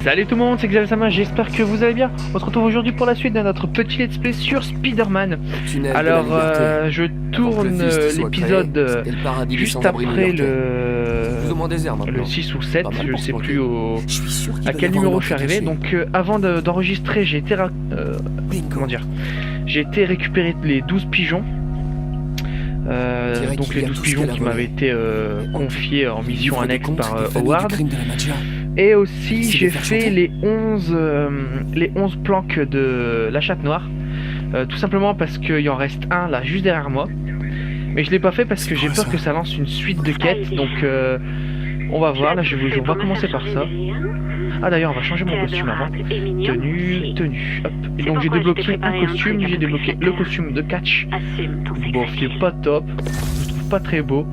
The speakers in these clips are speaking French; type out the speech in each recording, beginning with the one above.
Salut tout le monde, c'est Xavier Sama, j'espère que vous allez bien. On se retrouve aujourd'hui pour la suite de notre petit let's play sur Spider-Man. Alors, je tourne l'épisode juste après le 6 ou 7, je sais plus à quel numéro je suis arrivé. Donc avant d'enregistrer, j'ai été récupérer les 12 pigeons. Donc les 12 pigeons qui m'avaient été confiés en mission annexe par Howard. Et aussi j'ai fait les 11 planques de la chatte noire, tout simplement parce qu'il en reste un là juste derrière moi. Mais je l'ai pas fait parce que j'ai peur que ça lance une suite de quêtes, donc on va voir. Là on va commencer par ça. Ah d'ailleurs on va changer mon costume avant. Tenue, hop. Et donc j'ai débloqué un costume, j'ai débloqué le costume de Catch. Bon, qui est pas top, je trouve pas très beau.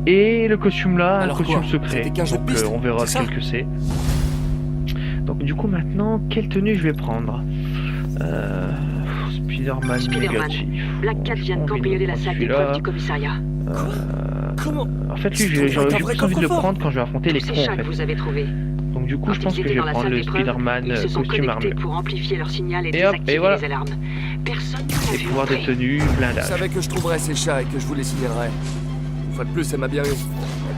Et le costume là, un costume secret, donc on verra quel que c'est. Donc du coup maintenant, quelle tenue je vais prendre? Spider-Man négatif. Black Cat vient de cambrioler la salle d'épreuve du commissariat. En fait lui, j'ai plus envie de le prendre quand je vais affronter les cons en fait. Vous avez trouvé. Donc du coup je pense que je vais prendre le Spider-Man costume armé. Pour amplifier leur signal et hop, et voilà. les alarmes. Personne Et pouvoir de tenue, blindage. Je savais que je trouverais ces chats et que je vous les signalerais. Une fois de plus, elle m'a bien eu.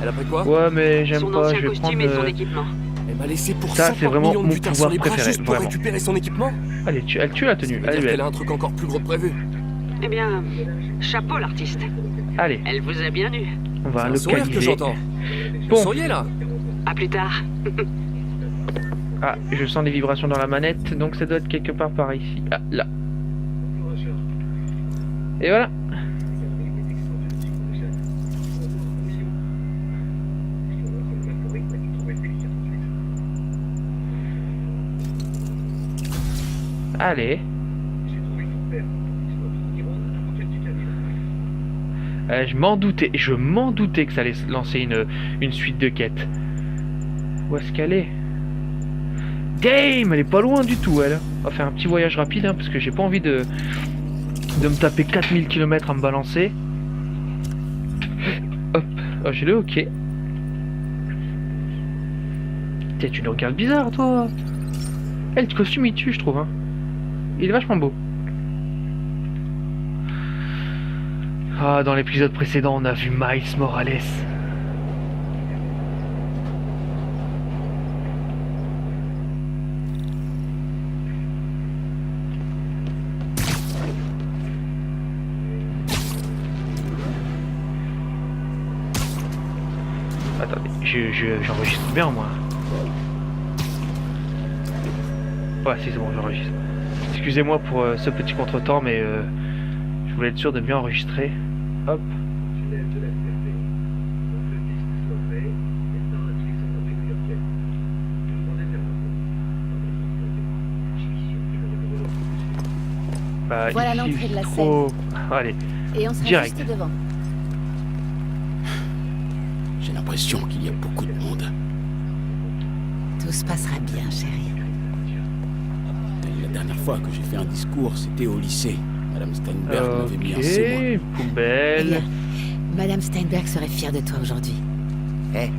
Elle a pris quoi? Ouais, mais j'aime pas, je vais prendre... Elle m'a laissé pour ça, c'est vraiment millions de mon butins pouvoir sur les bras préféré, juste pour vraiment. récupérer son équipement. Allez, elle tue la tenue. Allez, Elle a un truc encore plus gros de prévu. Eh bien, chapeau l'artiste. Allez. Elle vous a bien eu. On va que localiser. j'entends. Bon. Vous souriez là? À plus tard. Ah, je sens des vibrations dans la manette, donc ça doit être quelque part par ici. Ah, là. Et voilà. Allez. Je m'en doutais que ça allait lancer une suite de quêtes. Où est-ce qu'elle est? Damn, elle est pas loin du tout, elle. On va faire un petit voyage rapide, hein, parce que j'ai pas envie de me taper 4000 km à me balancer. Hop, oh, j'ai le ok. T'es, tu nous regardes bizarre, toi. Eh, le costume il tue, je trouve, hein. Il est vachement beau. Ah, dans l'épisode précédent, on a vu Miles Morales. Attendez, j'enregistre bien, moi. Ouais, c'est bon, j'enregistre. Excusez-moi pour ce petit contretemps, mais je voulais être sûr de bien enregistrer. Hop. Bah, voilà ici, l'entrée de la trop... Allez, et on sera direct. juste devant. J'ai l'impression qu'il y a beaucoup de monde. Tout se passera bien, chérie. La dernière fois que j'ai fait un discours, c'était au lycée. Madame Steinberg m'avait mis un C-. Poubelle. Eh bien, Madame Steinberg serait fière de toi aujourd'hui. Eh,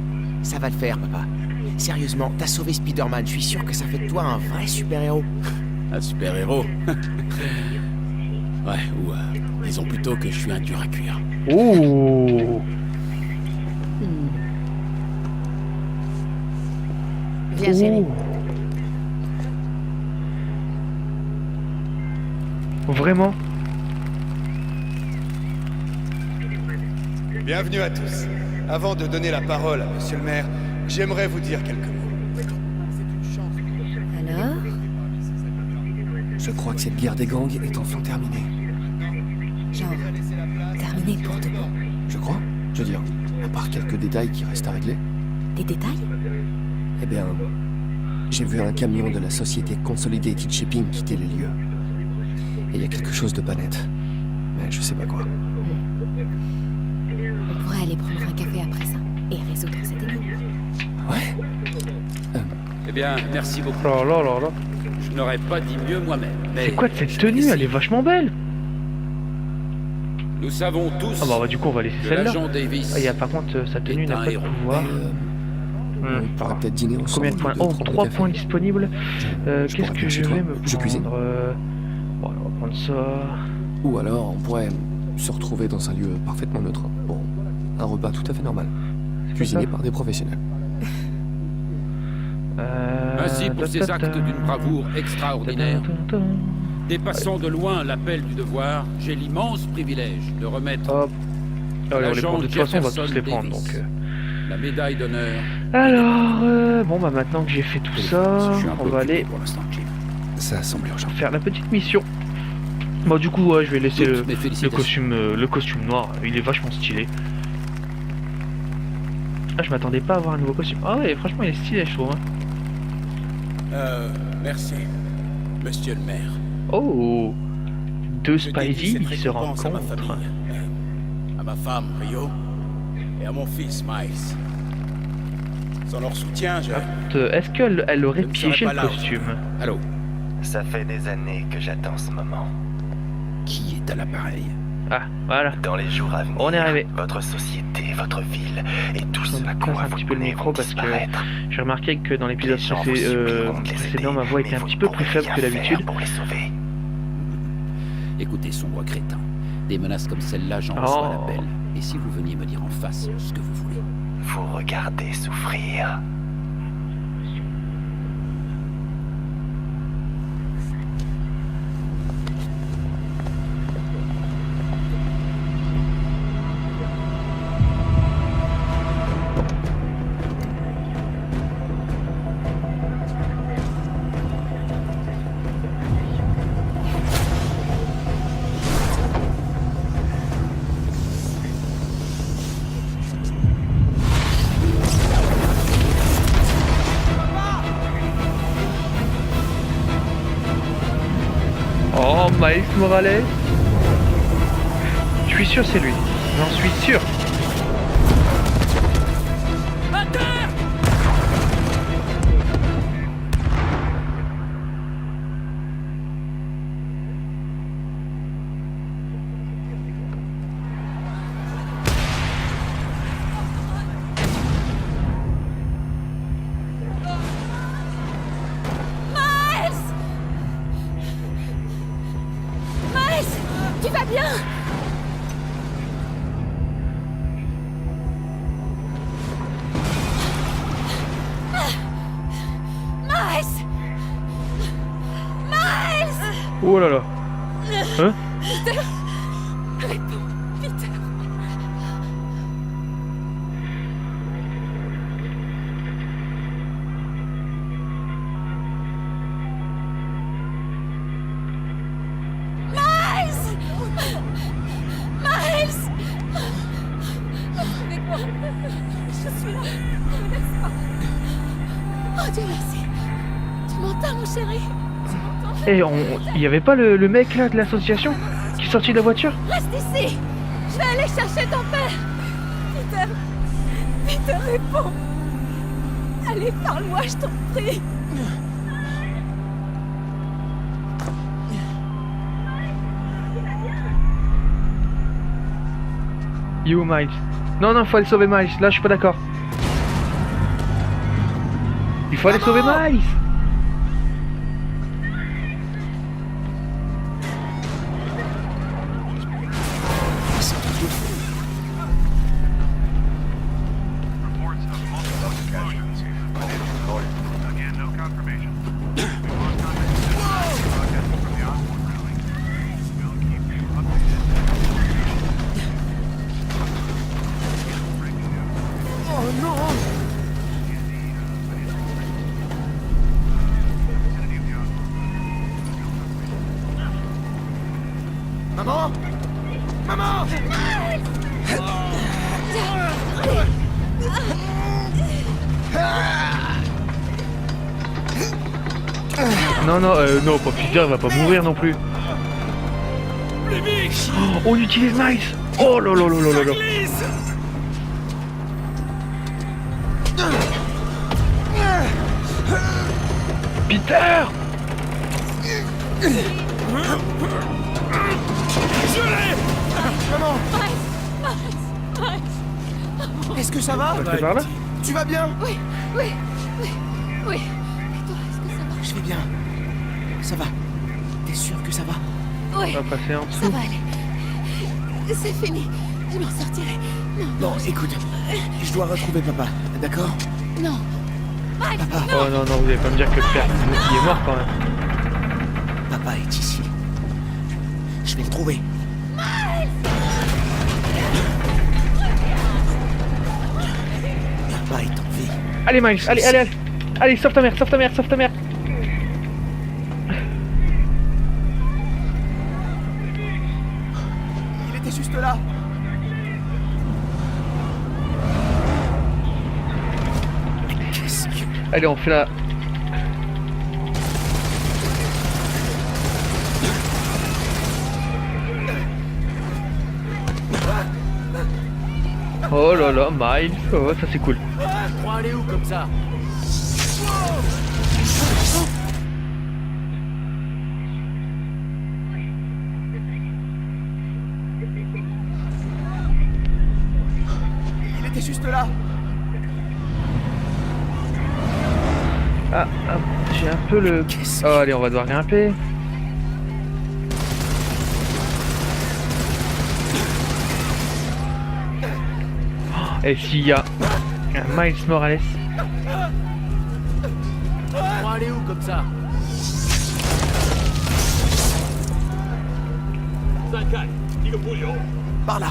ça va le faire, papa. Sérieusement, t'as sauvé Spider-Man. Je suis sûr que ça fait de toi un vrai super-héros. Un super-héros. Ouais, ou disons plutôt que je suis un dur à cuire. Oh. Viens, chérie. Vraiment? Bienvenue à tous. Avant de donner la parole à monsieur le maire, j'aimerais vous dire quelques mots. Alors? Je crois que cette guerre des gangs est enfin terminée. Genre, terminé pour de bon. Je crois. Je veux dire, à part quelques détails qui restent à régler. Des détails? Eh bien, j'ai vu un camion de la société Consolidated Shipping quitter les lieux. Et il y a quelque chose de pas net. Mais je sais pas quoi. On pourrait aller prendre un café après ça et résoudre cette énigme. Ouais. Eh bien, merci beaucoup. Oh là là là. Je n'aurais pas dit mieux moi-même. C'est quoi cette tenue? Elle est vachement belle. Nous savons tous Ah bah du coup on va laisser que celle-là. l'agent Davis Ah, par contre sa tenue est n'a un pas de héros. pouvoir. On pourrait peut-être dîner ensemble. Combien de points? de Oh, prendre un 3 café. points disponibles. Qu'est-ce pourrais que venir je chez toi. vais me prendre? Je cuisine. Bon, alors, on va prendre ça. Ou alors, on pourrait se retrouver dans un lieu parfaitement neutre. Bon, un repas tout à fait normal. Cuisiné ça par des professionnels. Ainsi, pour ces actes d'une bravoure extraordinaire, Ta-ta-ta-ta. dépassant de loin l'appel du devoir, j'ai l'immense privilège de remettre Hop. Alors, les l'agent prendre de toute façon, on va tous les Jefferson prendre. Davis. Donc, la médaille d'honneur. Alors, bon, bah maintenant que j'ai fait tout ça, Je suis un on peu va occupé aller pour l'instant, Jim. Ça semble urgent. faire la petite mission. Bon, du coup, ouais, je vais laisser Toutes mes félicitations. le costume noir. Il est vachement stylé. Ah, je m'attendais pas à avoir un nouveau costume. Ah ouais, franchement, il est stylé, je trouve. Hein. Merci, monsieur le maire. Oh, deux Je dédie Spidey cette qui se récompense à ma rencontrent. famille, à ma femme, Rio, et à mon fils, Miles. Sans leur soutien, Est-ce qu'elle aurait Je ne serais piégé pas le là, costume? Allô, Ça fait des années que j'attends ce moment. qui est à l'appareil? Ah, voilà. Dans les jours à venir, On est arrivé. votre société, votre ville et tout Je ce à me quoi casse un vous petit peu le tenez micro vont parce que disparaître. j'ai remarqué que dans l'épisode Les gens vous supplieront de les précédent, aider, ma voix était mais un vous petit ne peu pourrez plus faible rien que faire d'habitude. pour les sauver. Écoutez, sombre crétin. Des menaces comme celle-là, j'en reçois l'appel. Et si vous veniez me dire en face ce que vous voulez? Vous regardez souffrir. Oh, Miles Morales. Je suis sûr c'est lui. J'en suis sûr. Miles, tu vas bien? Miles! Miles! Oh là là. Hein? Peter! Réponds, Peter! Miles! Miles! Reste avec moi. Je suis là. Ne me laisse pas. Oh Dieu merci. Tu m'entends, mon chéri? Tu m'entends? Et il y avait pas le mec là de l'association qui est sorti de la voiture? Reste ici. Je vais aller chercher ton père. Peter. Peter, réponds. Allez, parle-moi, je t'en prie. You Miles. Non, non, faut aller sauver Miles. Là, je suis pas d'accord. Il faut aller sauver Miles. Maman! Maman! Non, non, non, pas Peter, il va pas mourir non plus. Oh, on utilise Miles. Oh là là là là là là. Peter! Maman! Est-ce que ça va? On va passer par là? Tu vas bien? Oui. Et toi, est-ce que ça va? Je vais bien. Ça va. T'es sûr que ça va? Oui. On va passer en Ça dessous. va aller. C'est fini. Je m'en sortirai. Non, écoute. Je dois retrouver papa, d'accord? Non. Max, Papa. Oh non, vous allez pas me dire que le père il est mort quand même. Papa est ici. Je vais le trouver. Papa est en vie. Allez Miles, allez, sauve ta mère. Il était juste là. Qu'est-ce que... Allez, on fait la... Oh là là, Miles, oh, ça c'est cool. Pour aller où comme ça? Il était juste là. Ah, j'ai un peu le... Oh, allez, on va devoir grimper. Et s'il y a un Miles Morales? Pour aller où comme ça? Par là.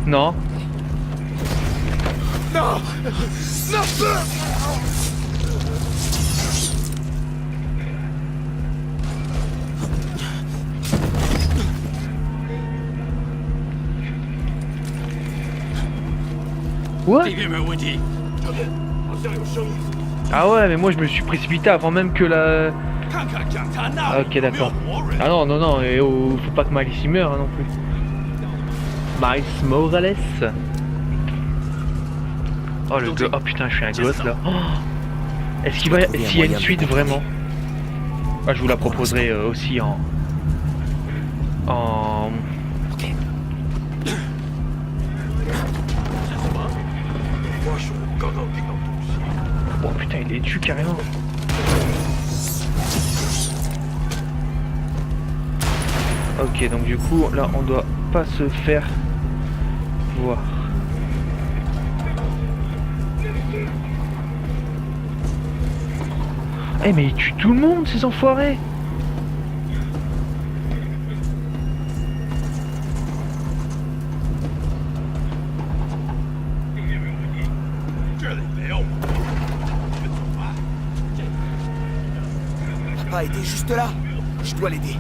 Non. What? Ah ouais, mais moi je me suis précipité avant même que la... Ah, ok, d'accord. Ah non, et oh, faut pas que Miles y meure hein, non plus. Miles Morales. Oh le go... Oh putain, je suis un gosse là. Oh. Est-ce qu'il va... S'il y a une suite vraiment? Ah, je vous la proposerai aussi en... Ok. Oh putain, il les tue carrément. Ok, donc du coup, là, on doit pas se faire voir. Eh mais ils tuent tout le monde, ces enfoirés. Papa était juste là. Je dois l'aider.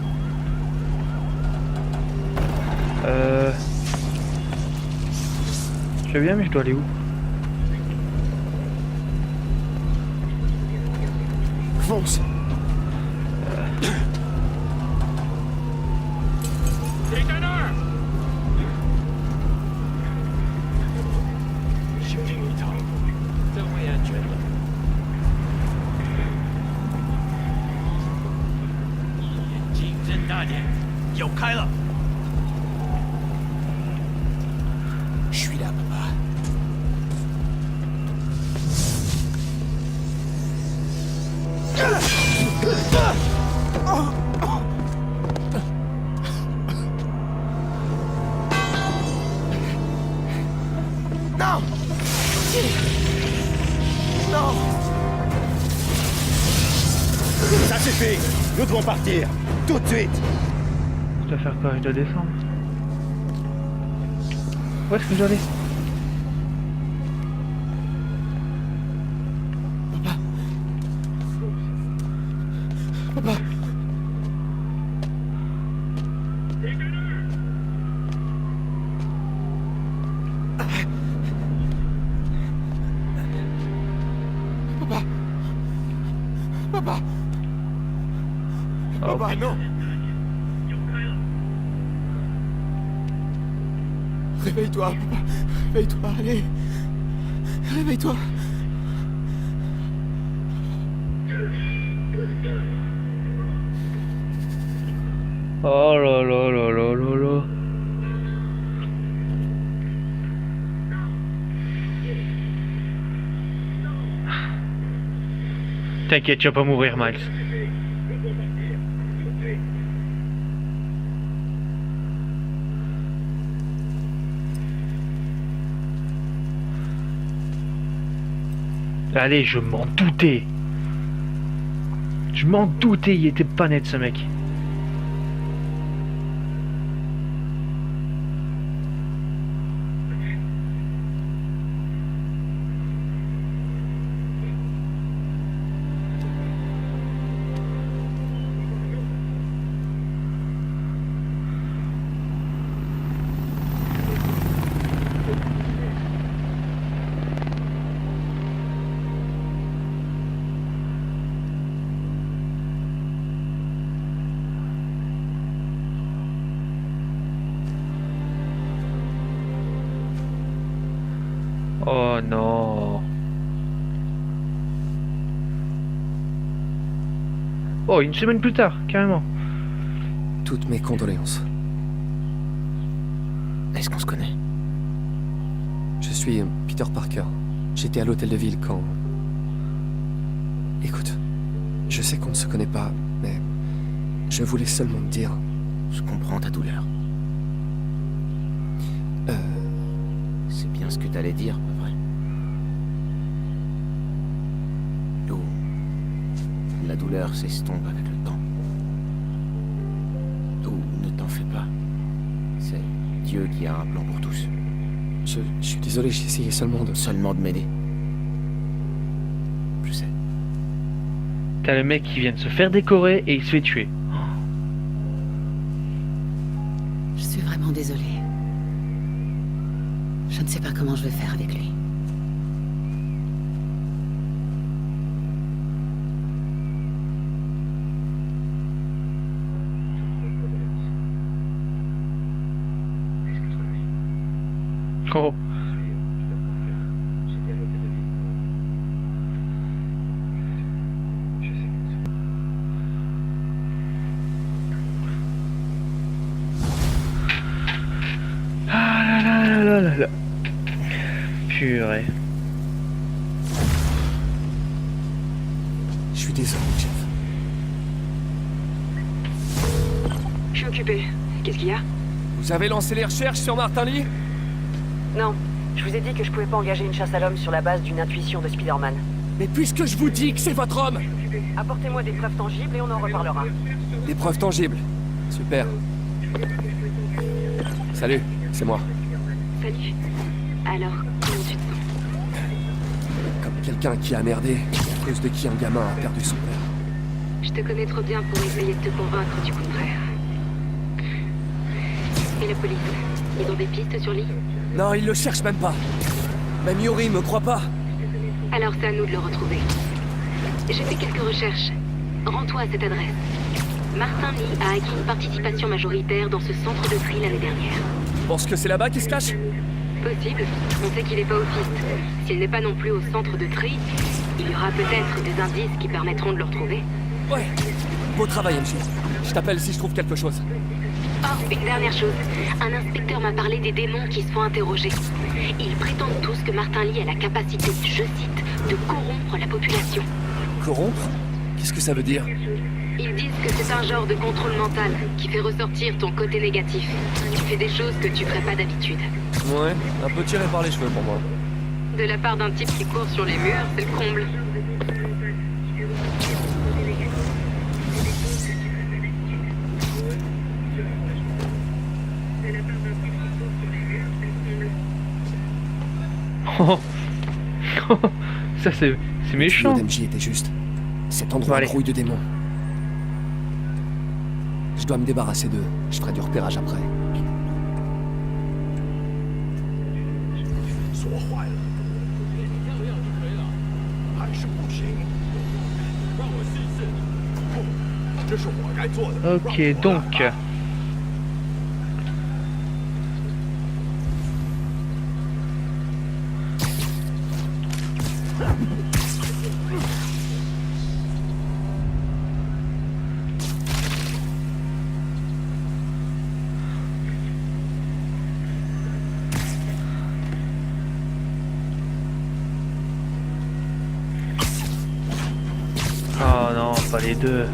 Je vais bien, mais je dois aller où? Fonce. Je suis là, papa. Non! Non! Ça suffit! Nous devons partir! Tout de suite! Je dois faire quoi? Je dois descendre. Où est-ce que je dois aller? Papa! Papa! Papa! Oh, Papa, non! Réveille-toi, papa! Réveille-toi, allez! Réveille-toi! Oh là là là là là là. T'inquiète, tu vas pas mourir, Miles. Allez, je m'en doutais. Je m'en doutais, il était pas net ce mec. Oh non. Oh, une semaine plus tard, carrément. Toutes mes condoléances. Est-ce qu'on se connaît? Je suis Peter Parker. J'étais à l'hôtel de ville quand... Écoute, je sais qu'on ne se connaît pas, mais je voulais seulement te dire... Je comprends ta douleur. C'est bien ce que t'allais dire, pas vrai? Lou, la douleur s'estompe avec le temps. Lou, ne t'en fais pas. C'est Dieu qui a un plan pour tous. Je suis désolé, j'ai essayé seulement de m'aider. Je sais. T'as le mec qui vient de se faire décorer et il se fait tuer. Je suis vraiment désolée. Je ne sais pas comment je vais faire avec lui. Oh. Ah là là là là là. Purée. Je suis désolé, Jeff. Je suis occupée. Qu'est-ce qu'il y a? Vous avez lancé les recherches sur Martin Lee? Non. Je vous ai dit que je pouvais pas engager une chasse à l'homme sur la base d'une intuition de Spider-Man. Mais puisque je vous dis que c'est votre homme! Apportez-moi des preuves tangibles et on en reparlera. Des preuves tangibles. Super. Salut, c'est moi. Salut. Alors, comment tu te sens? Comme quelqu'un qui a merdé, à cause de qui un gamin a perdu son père. Je te connais trop bien pour essayer de te convaincre du contraire. Et la police? Ils ont des pistes sur Lee? Non, il le cherche même pas. Même Yuri me croit pas. Alors c'est à nous de le retrouver. J'ai fait quelques recherches. Rends-toi à cette adresse. Martin Lee a acquis une participation majoritaire dans ce centre de tri l'année dernière. Tu penses que c'est là-bas qu'il se cache? Possible. On sait qu'il n'est pas au Fist. S'il n'est pas non plus au centre de tri, il y aura peut-être des indices qui permettront de le retrouver. Ouais. Beau travail, MJ. Je t'appelle si je trouve quelque chose. Oh, une dernière chose. Un inspecteur m'a parlé des démons qui se font interroger. Ils prétendent tous que Martin Lee a la capacité, je cite, de corrompre la population. Corrompre? Qu'est-ce que ça veut dire? Ils disent que c'est un genre de contrôle mental qui fait ressortir ton côté négatif. Tu fais des choses que tu ferais pas d'habitude. Ouais, un peu tiré par les cheveux pour moi. De la part d'un type qui court sur les murs, c'est le comble. Oh. Ça c'est méchant. Le MJ était juste. Cet endroit Allez. grouille de démons. Je dois me débarrasser d'eux. Je ferai du repérage après. Ok, donc. pas les deux.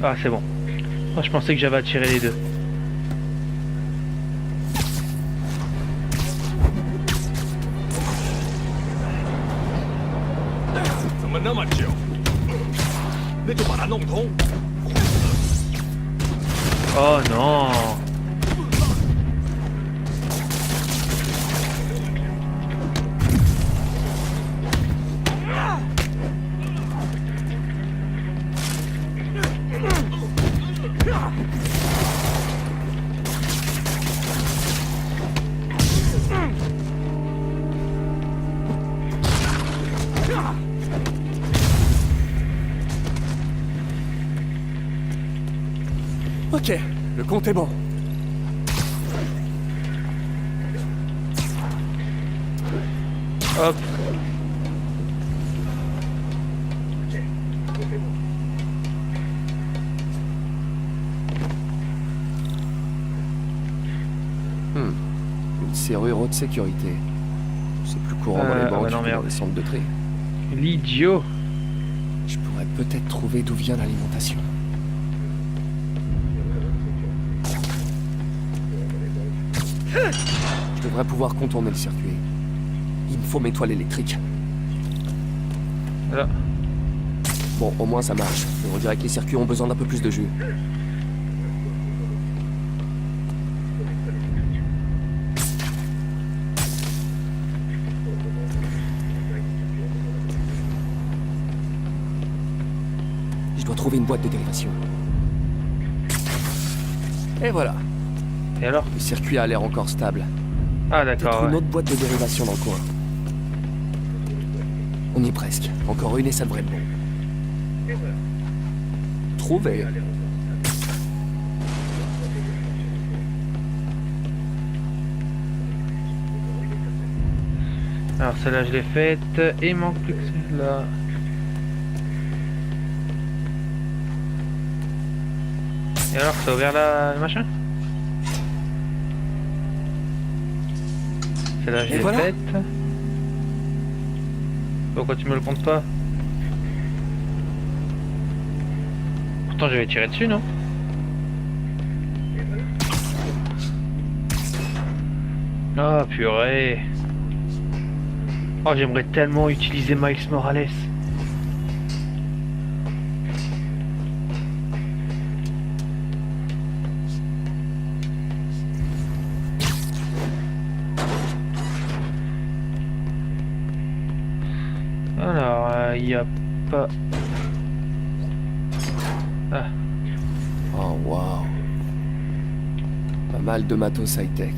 Ah, c'est bon. Moi, je pensais que j'avais attiré les deux. Oh non. Ok, le compte est bon. Hop. Une serrure haute sécurité. C'est plus courant dans les banques non, que merde. dans les centres de tri. L'idiot. Je pourrais peut-être trouver d'où vient l'alimentation. Je devrais pouvoir contourner le circuit. Il me faut mes toiles électriques. Voilà. Bon, au moins ça marche. Mais on dirait que les circuits ont besoin d'un peu plus de jus. Je dois trouver une boîte de dérivation. Et voilà. Et alors? Le circuit a l'air encore stable. Ah Peut-être d'accord. une Ouais. autre boîte de dérivation dans le coin. On y est presque. Encore une et ça devrait être bon. Trouvé. Alors celle-là je l'ai faite. Et il manque plus que celle-là. Et alors ça a ouvert le machin? Celle-là je Et l'ai voilà. faite. Pourquoi tu me le comptes pas? Pourtant j'avais tiré dessus, non? Ah purée. Oh j'aimerais tellement utiliser Miles Morales. Alors, il n'y a pas... Ah, Oh waouh. Pas mal de matos high-tech.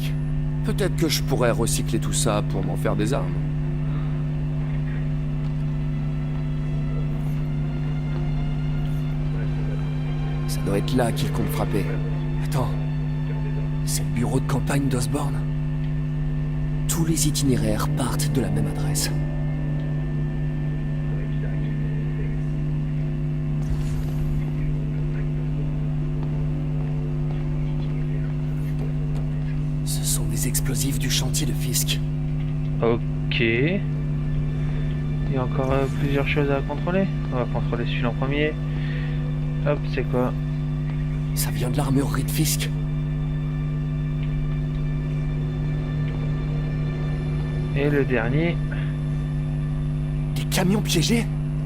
Peut-être que je pourrais recycler tout ça pour m'en faire des armes. Ça doit être là qu'il compte frapper. Attends. C'est le bureau de campagne d'Osborne. Tous les itinéraires partent de la même adresse. Ce sont des explosifs du chantier de Fisk. ok. Il y a encore plusieurs choses à contrôler. On va contrôler celui-là en premier. Hop, c'est quoi? Ça vient de l'armurerie de Fisk. Et le dernier. Des camions piégés?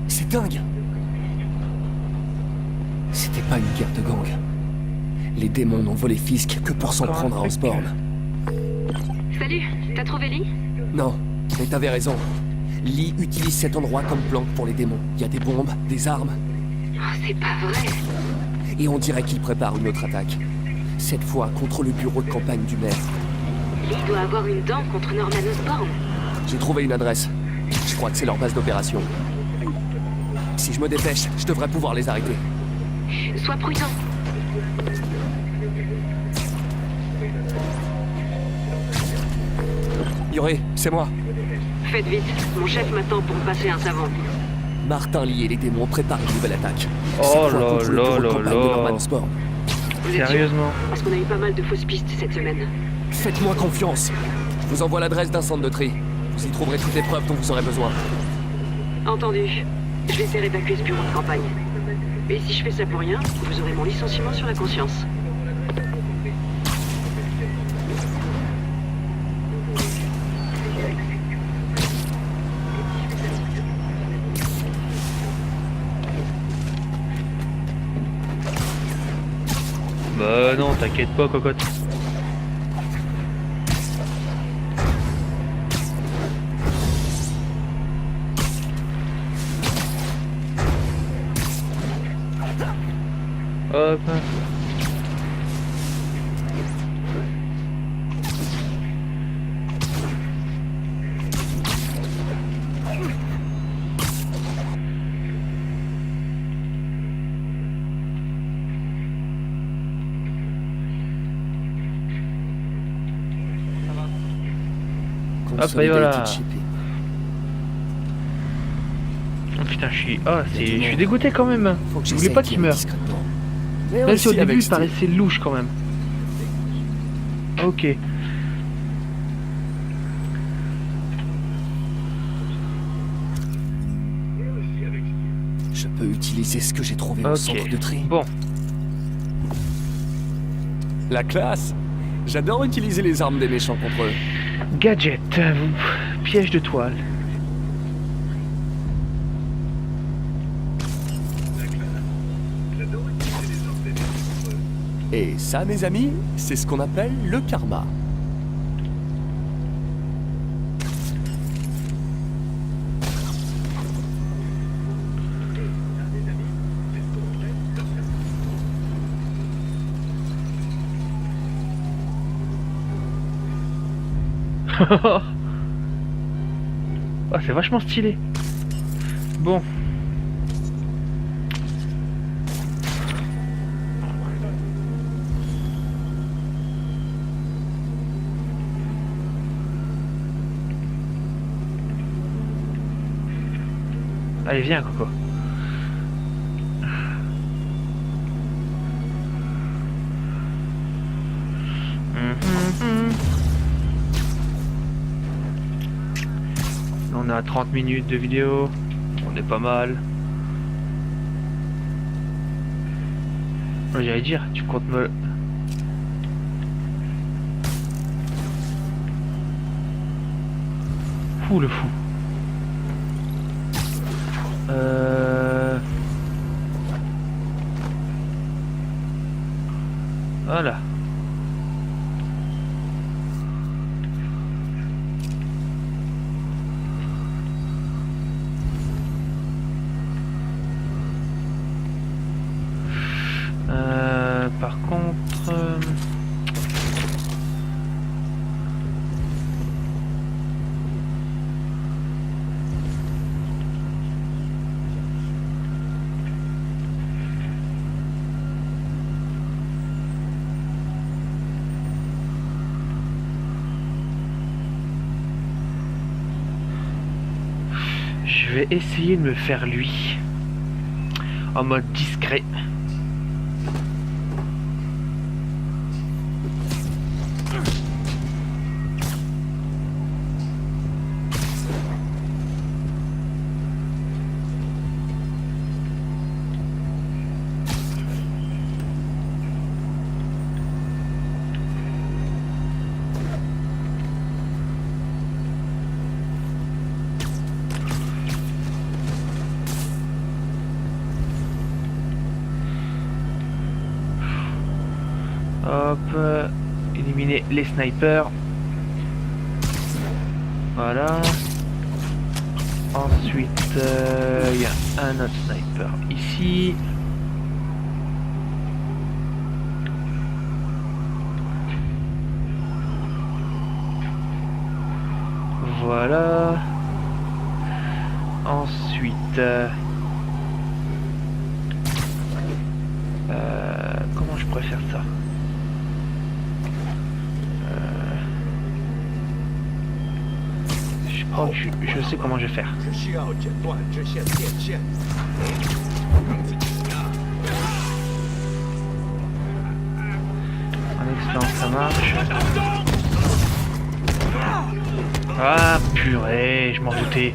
C'est dingue. C'était pas une guerre de gang. Les démons n'ont volé Fisk que pour s'en Encore un prendre à truc. Osborne. Salut, t'as trouvé Lee? Non, mais t'avais raison. Lee utilise cet endroit comme planque pour les démons. Il y a des bombes, des armes, Oh, c'est pas vrai. et on dirait qu'il prépare une autre attaque. Cette fois contre le bureau de campagne du maire. Lee doit avoir une dent contre Norman Osborn. J'ai trouvé une adresse. Je crois que c'est leur base d'opération. Si je me dépêche, je devrais pouvoir les arrêter. Sois prudent. Yuri, c'est moi. Faites vite, mon chef m'attend pour me passer un savon. Martin Lee et les démons préparent une nouvelle attaque. Oh Cette fois là contre le là bureau de là campagne de là. Norman Osborn. Vous êtes sûr? Sérieusement? Parce qu'on a eu pas mal de fausses pistes cette semaine. Faites-moi confiance. Je vous envoie l'adresse d'un centre de tri. Vous y trouverez toutes les preuves dont vous aurez besoin. Entendu. Je vais faire évacuer ce bureau de campagne. Et si je fais ça pour rien, vous aurez mon licenciement sur la conscience. Bah non, t'inquiète pas, cocotte. Hop. Hop, et voilà. Oh putain, je suis dégoûté quand même. Je voulais pas qu'il meure. Même si au début il paraissait louche quand même. Ok. Je peux utiliser ce que j'ai trouvé au centre de tri. Bon. La classe. J'adore utiliser les armes des méchants contre eux. Gadget, piège de toile. Et ça, mes amis, c'est ce qu'on appelle le karma. Oh, c'est vachement stylé. Bon. Allez, viens, Coco. On a 30 minutes de vidéo. On est pas mal. J'allais dire, tu comptes me... Fou le fou. Voilà. Par contre... je vais essayer de me faire lui. En mode discret. Hop, éliminer les snipers. Voilà. Ensuite, il y a un autre sniper ici. Voilà. Ensuite, comment je pourrais faire ça? Je crois que je sais comment je vais faire. En expérience ça marche. Ah purée, je m'en doutais.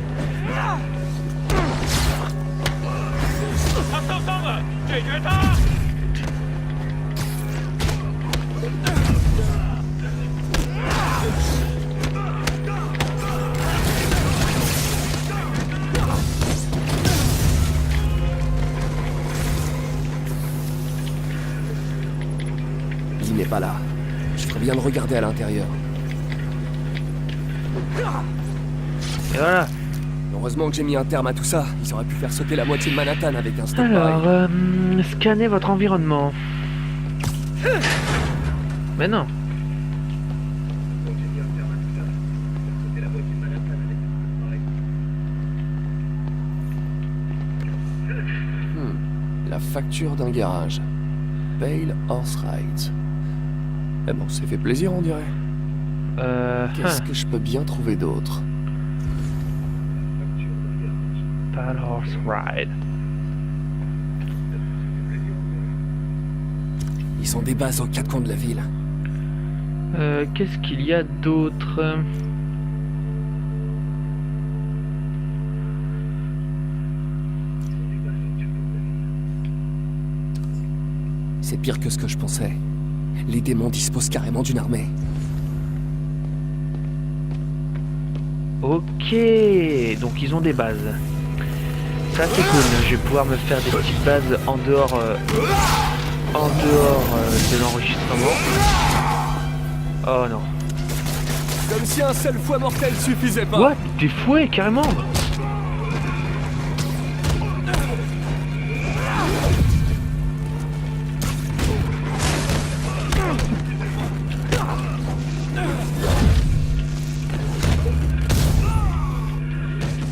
Il n'est pas là. Je ferais bien de regarder à l'intérieur. Et voilà. Heureusement que j'ai mis un terme à tout ça. Ils auraient pu faire sauter la moitié de Manhattan avec un stop Alors, pareil. scannez votre environnement. Mais non. La facture d'un garage. Pale Horse Rides. Eh bon, c'est fait plaisir, on dirait. Qu'est-ce que je peux bien trouver d'autre? Pale Horse Ride. Ils ont des bases aux quatre coins de la ville. Qu'est-ce qu'il y a d'autre? C'est pire que ce que je pensais. Les démons disposent carrément d'une armée. Ok, donc ils ont des bases. Ça c'est cool, je vais pouvoir me faire des petites bases en dehors, de l'enregistrement. Oh non. Comme si un seul fouet mortel suffisait pas. What? Des fouets, carrément.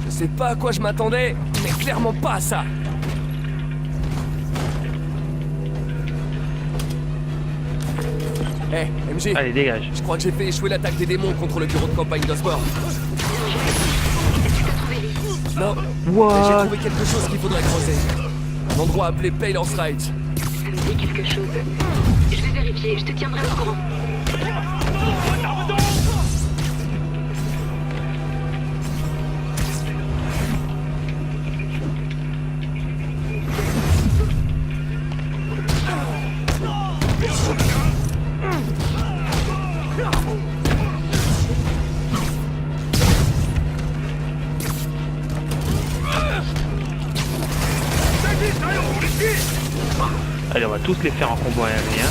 Je sais pas à quoi je m'attendais, mais clairement pas à ça. Eh, MG, Allez, dégage. je crois que j'ai fait échouer l'attaque des démons contre le bureau de campagne d'Osborne. Non, mais j'ai What? trouvé quelque chose qu'il faudrait creuser. Un endroit appelé Pale Horse Rides. Ça me dit quelque chose. Je vais vérifier, je te tiendrai au courant. Allez, on va tous les faire en combo aérien.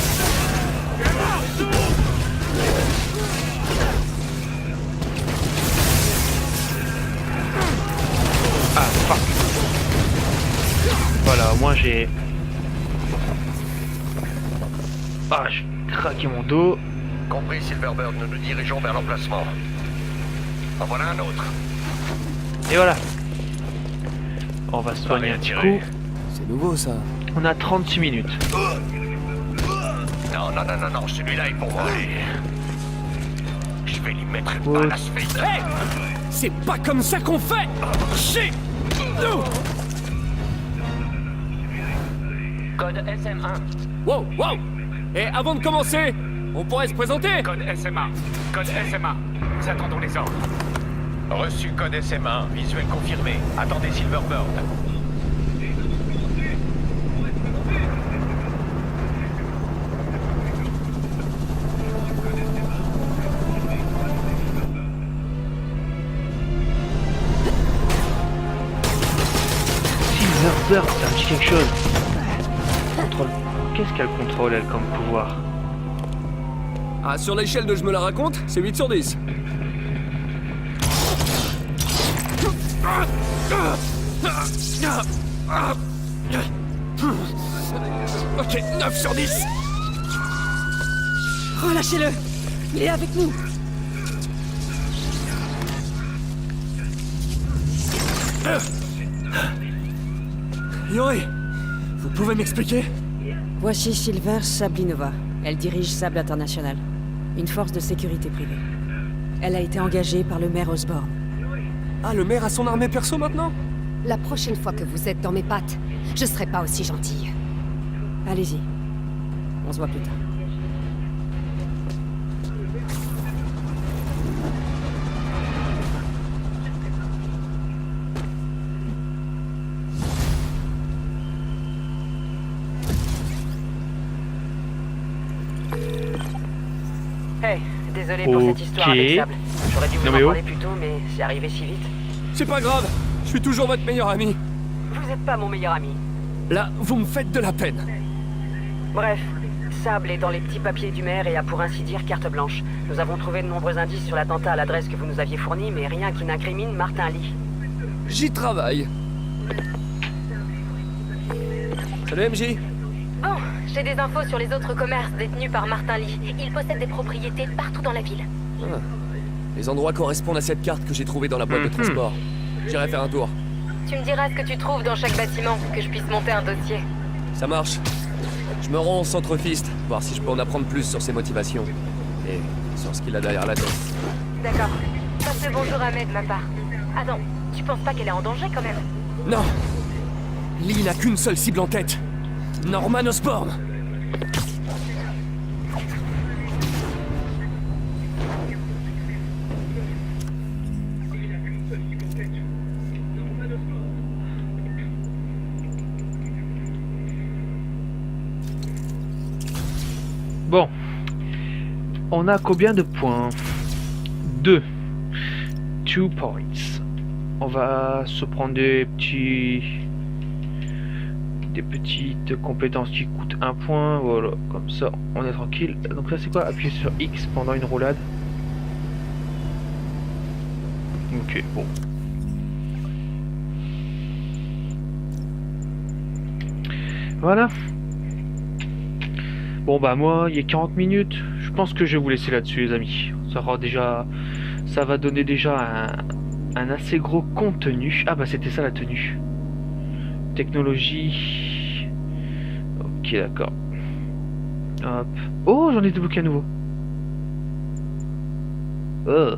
Ah, fuck. Voilà, au moins j'ai... Ah, j'ai craqué mon dos. Compris, Silverbird, nous nous dirigeons vers l'emplacement. En voilà un autre. Et voilà. On va soigner un petit coup. C'est nouveau ça. On a 36 minutes. Non, non, non, non, non, celui-là est pour moi. Je vais lui mettre une Ouais. balle à ce fils. Hey, c'est pas comme ça qu'on fait. Chier. Code SM1. Wow, wow. Et avant de commencer, on pourrait se présenter. Code SMA. Code SMA. Nous attendons les ordres. Reçu code SM1, visuel confirmé. Attendez Silverbird. Silverbird, ça me dit quelque chose. Contrôle. Qu'est-ce qu'elle contrôle, elle, comme pouvoir? Ah, sur l'échelle de je me la raconte, c'est 8 sur 10. Ok, 9 sur 10. Relâchez-le. Il est avec nous. Yori, vous pouvez m'expliquer? Voici Silver Sablinova. Elle dirige Sable International, une force de sécurité privée. Elle a été engagée par le maire Osborne. Ah, le maire a son armée perso maintenant? La prochaine fois que vous êtes dans mes pattes, je serai pas aussi gentille. Allez-y. On se voit plus tard. Désolé pour cette histoire avec Sable. J'aurais dû vous en parler plus tôt, mais c'est arrivé si vite. C'est pas grave, je suis toujours votre meilleur ami. Vous êtes pas mon meilleur ami. Là, vous me faites de la peine. Bref, Sable est dans les petits papiers du maire et a pour ainsi dire carte blanche. Nous avons trouvé de nombreux indices sur l'attentat à l'adresse que vous nous aviez fournie, mais rien qui n'incrimine Martin Lee. J'y travaille. Salut MJ. Bon, j'ai des infos sur les autres commerces détenus par Martin Lee. Il possède des propriétés partout dans la ville. Ah. Les endroits correspondent à cette carte que j'ai trouvée dans la boîte de transport. J'irai faire un tour. Tu me diras ce que tu trouves dans chaque bâtiment, que je puisse monter un dossier. Ça marche. Je me rends au centre Fist, voir si je peux en apprendre plus sur ses motivations. Et sur ce qu'il a derrière la tête. D'accord. Passe le bonjour à Med de ma part. Attends, tu penses pas qu'elle est en danger quand même? Non. Lee n'a qu'une seule cible en tête. Norman Osborn. Bon. On a combien de points? 2 points. On va se prendre des petites compétences qui coûtent 1 point. Voilà, comme ça on est tranquille. Donc là c'est quoi? Appuyer sur X pendant une roulade. Ok, bon. Voilà. Bon bah moi, il y a 40 minutes. Je pense que je vais vous laisser là-dessus les amis. Ça va donner déjà un assez gros contenu. Ah bah c'était ça la tenue. Technologie. Ok d'accord. Hop. Oh j'en ai débloqué à nouveau. Oh.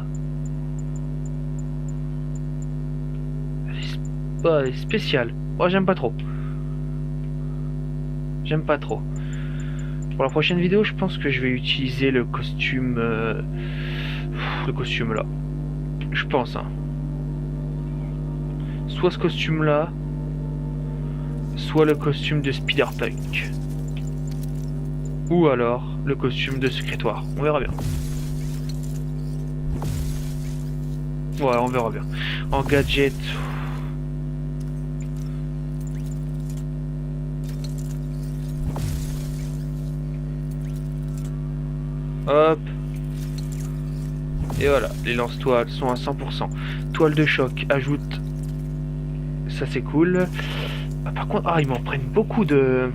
Elle est spéciale. Oh j'aime pas trop. J'aime pas trop. Pour la prochaine vidéo, je pense que je vais utiliser le costume là. Je pense hein. Soit ce costume là, soit le costume de Spider-Punk. Ou alors le costume de Secrétoire. On verra bien. Ouais, on verra bien. En gadget. Hop. Et voilà, les lance-toiles sont à 100%. Toile de choc, ajoute. Ça c'est cool. Ah, par contre, ils m'en prennent beaucoup de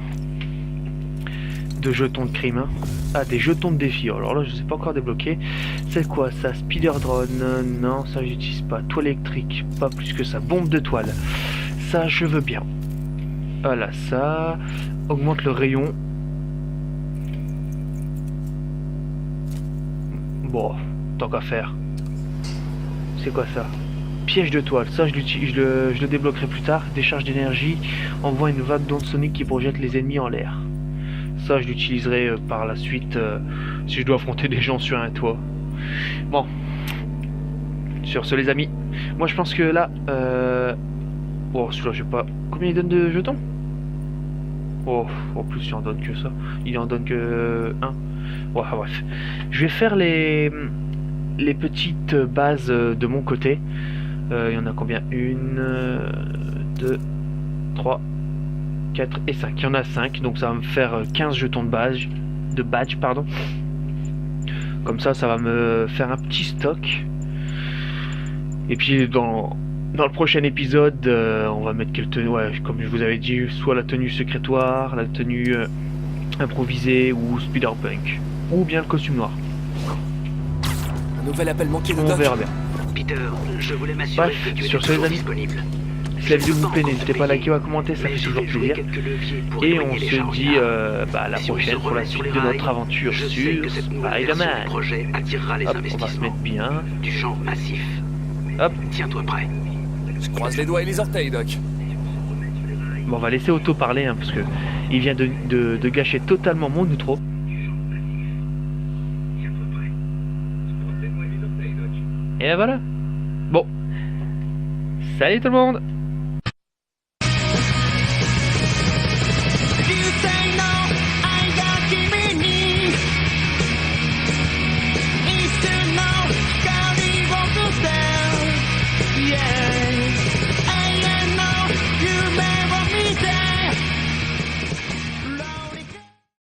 jetons de crime. Hein. Ah, des jetons de défi. Alors là, je sais pas encore débloquer. C'est quoi ça? Spider drone? Non, ça j'utilise pas. Toile électrique, pas plus que ça. Bombe de toile. Ça, je veux bien. Voilà, ça augmente le rayon. Bon, tant qu'à faire. C'est quoi ça? Piège de toile, ça je le débloquerai plus tard. Décharge d'énergie, envoie une vague d'ondes soniques qui projette les ennemis en l'air. Ça je l'utiliserai par la suite si je dois affronter des gens sur un toit. Bon. Sur ce les amis, moi je pense que là... Oh celui-là je sais pas... Combien il donne de jetons? Oh, en plus il en donne que ça. Il en donne que 1. Ouais, bref. Je vais faire les petites bases de mon côté. Il y en a combien? 1, 2, 3, 4 et 5. Il y en a 5, donc ça va me faire 15 jetons de badge, pardon. Comme ça, ça va me faire un petit stock. Et puis dans le prochain épisode, on va mettre quelle tenue? Ouais, comme je vous avais dit, soit la tenue secrétoire, la tenue improvisée ou Spider-Punk. Ou bien le costume noir. Un nouvel appel manqué de On Doc. verra bien. Peter, je voulais m'assurer que tu étais toujours disponible. Si la vidéo vous plaît, n'hésitez pas à liker ou à commenter, ça fait toujours plaisir. Et on se dit à la prochaine pour la suite de notre aventure sur Spider-Man. Hop, on va se mettre bien. Du genre massif. Hop. Tiens-toi prêt. Je croise les doigts et les orteils, Doc. Bon, on va laisser Otto parler, hein, parce que il vient de gâcher totalement mon outro. Et voilà. Bon. Salut tout le monde.